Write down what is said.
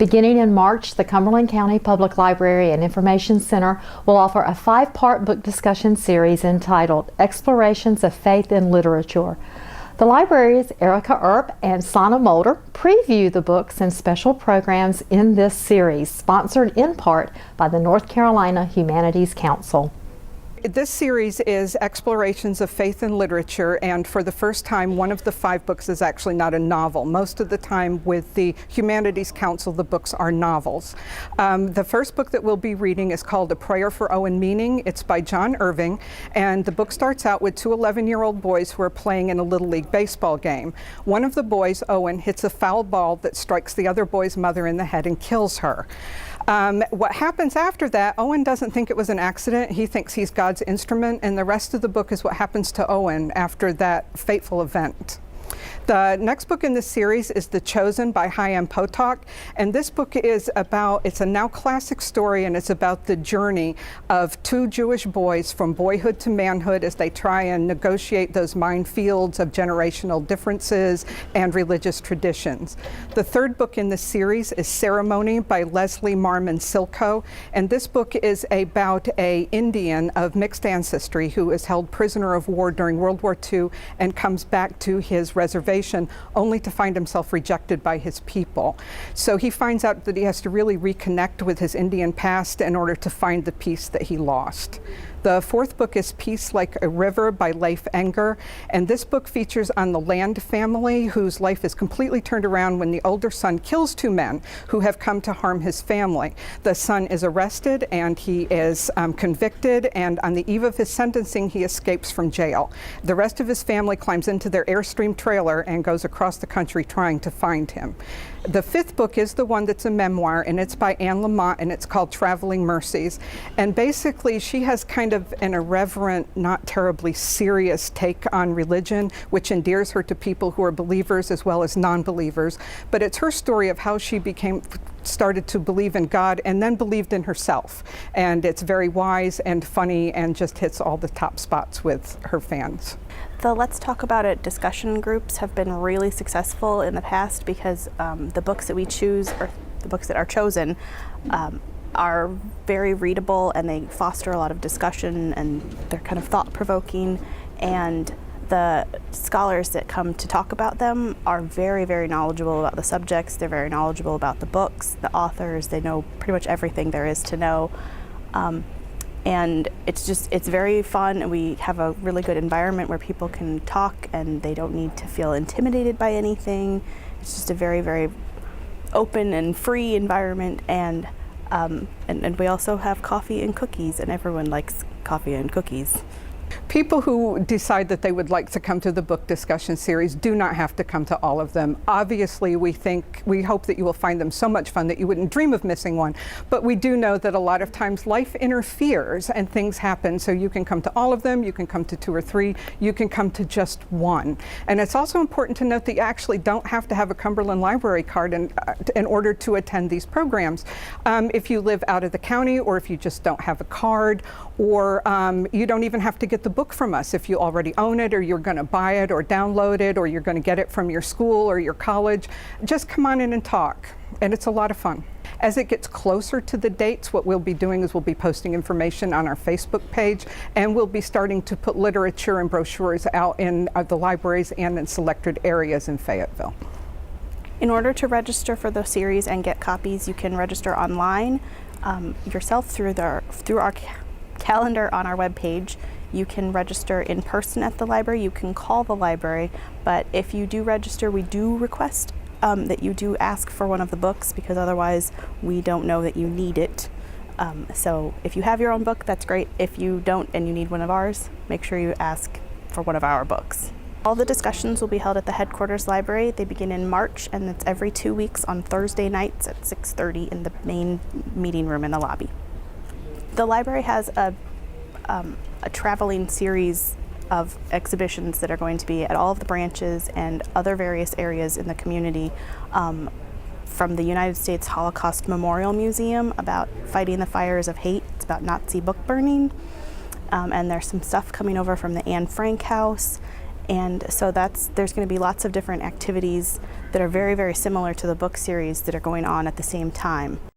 Beginning in March, the Cumberland County Public Library and Information Center will offer a 5-part book discussion series entitled Explorations of Faith in Literature. The library's Erica Earp and Sana Mulder preview the books and special programs in this series, sponsored in part by the North Carolina Humanities Council. This series is Explorations of Faith in Literature, and for the first time, one of the 5 books is actually not a novel. Most of the time with the Humanities Council, the books are novels. The first book that we'll be reading is called A Prayer for Owen Meaning. It's by John Irving, and the book starts out with 2 11-year-old boys who are playing in a Little League baseball game. One of the boys, Owen, hits a foul ball that strikes the other boy's mother in the head and kills her. What happens after that, Owen doesn't think it was an accident. He thinks he's God's instrument, and the rest of the book is what happens to Owen after that fateful event. The next book in this series is The Chosen by Chaim Potok, and this book is about, it's a now classic story, and it's about the journey of 2 Jewish boys from boyhood to manhood as they try and negotiate those minefields of generational differences and religious traditions. The third book in this series is Ceremony by Leslie Marmon Silko, and this book is about an Indian of mixed ancestry who is held prisoner of war during World War II and comes back to his reservation only to find himself rejected by his people. So he finds out that he has to really reconnect with his Indian past in order to find the peace that he lost. The fourth book is Peace Like a River by Leif Enger, and this book features on the Land family whose life is completely turned around when the older son kills 2 men who have come to harm his family. The son is arrested and he is convicted, and on the eve of his sentencing he escapes from jail. The rest of his family climbs into their Airstream trailer and goes across the country trying to find him. The 5th book is the one that's a memoir, and it's by Anne Lamott, and it's called Traveling Mercies. And basically she has kind of an irreverent, not terribly serious take on religion, which endears her to people who are believers as well as non-believers. But it's her story of how she started to believe in God and then believed in herself. And it's very wise and funny and just hits all the top spots with her fans. The Let's Talk About It discussion groups have been really successful in the past because the books that we choose, or the books that are chosen, are very readable, and they foster a lot of discussion, and they're kind of thought-provoking, and the scholars that come to talk about them are very, very knowledgeable about the subjects. They're very knowledgeable about the books, the authors. They know pretty much everything there is to know. And it's very fun, and we have a really good environment where people can talk and they don't need to feel intimidated by anything. It's just a very, very open and free environment, and we also have coffee and cookies, and everyone likes coffee and cookies. People who decide that they would like to come to the book discussion series do not have to come to all of them. Obviously, we hope that you will find them so much fun that you wouldn't dream of missing one. But we do know that a lot of times life interferes and things happen. So you can come to all of them, you can come to 2 or 3, you can come to just one. And it's also important to note that you actually don't have to have a Cumberland Library card in order to attend these programs. If you live out of the county, or if you just don't have a card, or you don't even have to get the book from us if you already own it, or you're going to buy it or download it, or you're going to get it from your school or your college. Just come on in and talk, and it's a lot of fun. As it gets closer to the dates, what we'll be doing is we'll be posting information on our Facebook page, and we'll be starting to put literature and brochures out in the libraries and in selected areas in Fayetteville. In order to register for the series and get copies, you can register online yourself through our calendar on our webpage. You can register in person at the library, you can call the library, but if you do register, we do request that you do ask for one of the books, because otherwise we don't know that you need it. So if you have your own book, that's great. If you don't and you need one of ours, make sure you ask for one of our books. All the discussions will be held at the headquarters library. They begin in March, and it's every 2 weeks on Thursday nights at 6:30 in the main meeting room in the lobby. The library has a traveling series of exhibitions that are going to be at all of the branches and other various areas in the community, from the United States Holocaust Memorial Museum about fighting the fires of hate. It's about Nazi book burning. And there's some stuff coming over from the Anne Frank House. And so there's going to be lots of different activities that are very, very similar to the book series that are going on at the same time.